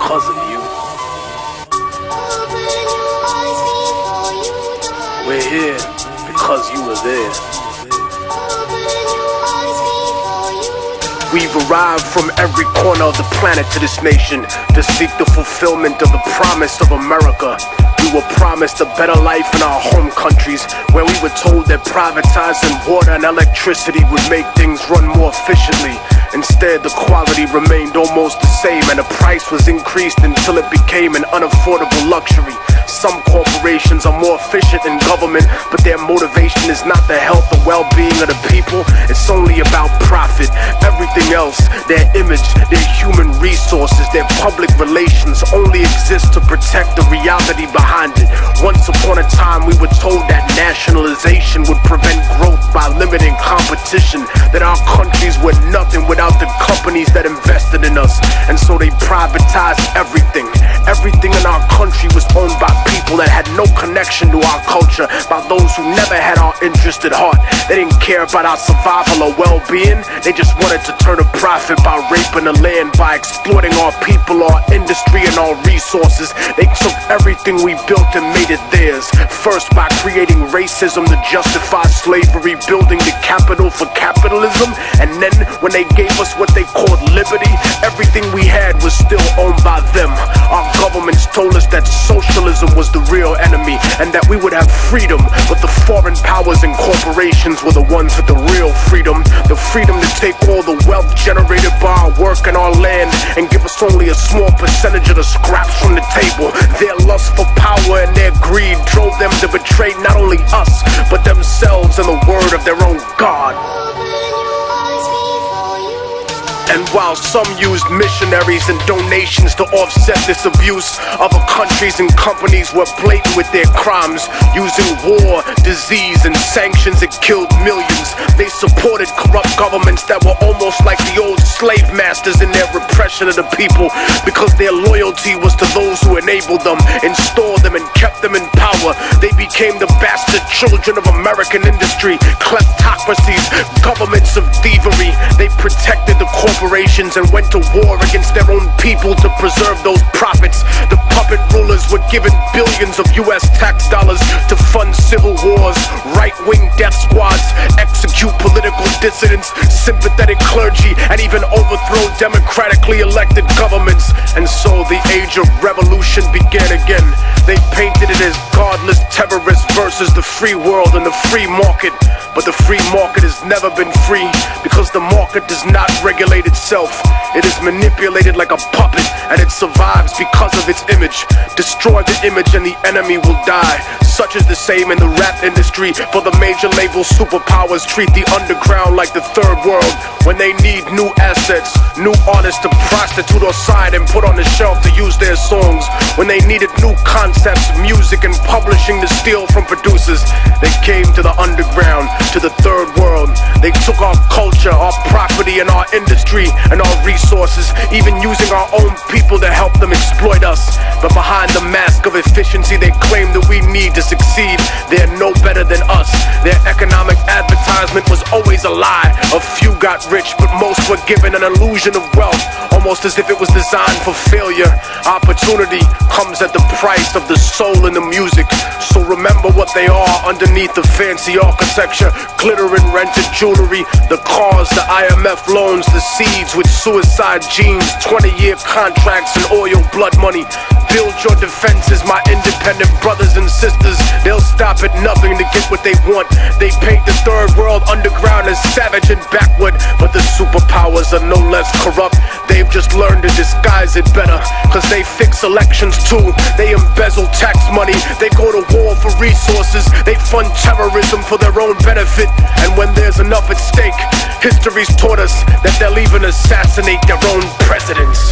because of you. We're here because you were there. We've arrived from every corner of the planet to this nation to seek the fulfillment of the promise of America. We were promised a better life in our home countries, where we were told that privatizing water and electricity would make things run more efficiently. Instead, the quality remained almost the same, and the price was increased until it became an unaffordable luxury. Some corporations are more efficient than government, but their motivation is not the health or well-being of the people. It's only about profit. Everything else, their image, their human resources, their public relations only exist to protect the reality behind it. Once upon a time, we were told that nationalization would prevent growth by limiting competition, that our countries were nothing without the companies that invested in us. And so they privatized everything. Everything in our country was owned by people that had no connection to our culture, by those who never had our interest at heart. They didn't care about our survival or well-being. They just wanted to turn a profit by raping the land, by exploiting our people, our industry, and our resources. They took everything we built and made it theirs. First by creating racism to justify slavery, building the capital for capitalism, and then when they gave us what they called liberty, everything we had was still owned by them. Our governments told us that socialism was the real enemy and that we would have freedom, but the foreign powers and corporations were the ones with the real freedom. The freedom to take all the wealth generated by our work and our land and give us only a small percentage of the scraps from the table. Their lust for power and their greed drove them to betray not only us, but themselves and the word of their own God. And while some used missionaries and donations to offset this abuse, other countries and companies were blatant with their crimes, using war, disease, and sanctions that killed millions. They supported corrupt governments that were almost like the old slave masters in their repression of the people, because their loyalty was to those who enabled them, installed them, and kept them in power. They became the bastard children of American industry, kleptocracies, governments of thievery. They protected the corporations and went to war against their own people to preserve those profits. The puppet rulers were given billions of US tax dollars to fund civil wars, right-wing death squads, execute political dissidents, sympathetic clergy, and even overthrow democratically elected governments. And so the age of revolution began again. They painted it as godless terrorists versus the free world and the free market. But the free market has never been free, because the market does not regulate itself. It is manipulated like a puppet, and it survives because of its image. Destroy the image and the enemy will die. Such is the same in the rap industry, for the major label superpowers treat the underground like the third world. When they need new assets, new artists to prostitute or sign and put on the shelf to use their songs. When they needed new concepts, music, and publishing to steal from producers, they came to the underground, to the third world. They took our culture, our property, and our industry, and our resources, even using our own people to help them exploit us. But behind the mask of efficiency they claim that we need to succeed, they're no better than us. Their economic advertisement was always a lie. A few got rich, but most were given an illusion of wealth, almost as if it was designed for failure. Opportunity comes at the price of the soul in the music. So remember what they are underneath the fancy architecture: glitter and rented jewelry, the cars, the IMF loans, the seeds with suicide genes, 20-year contracts and oil blood money. Build your defenses, my independent brothers and sisters. They'll stop at nothing to get what they want. They paint the third world underground as savage and backward, but the superpowers are no less corrupt. They've just learned to disguise it better, cause they fix elections too. They embezzle tax money, they go to war for resources, they fund terrorism for their own benefit. And when there's enough at stake, history's taught us that they'll even assassinate their own presidents.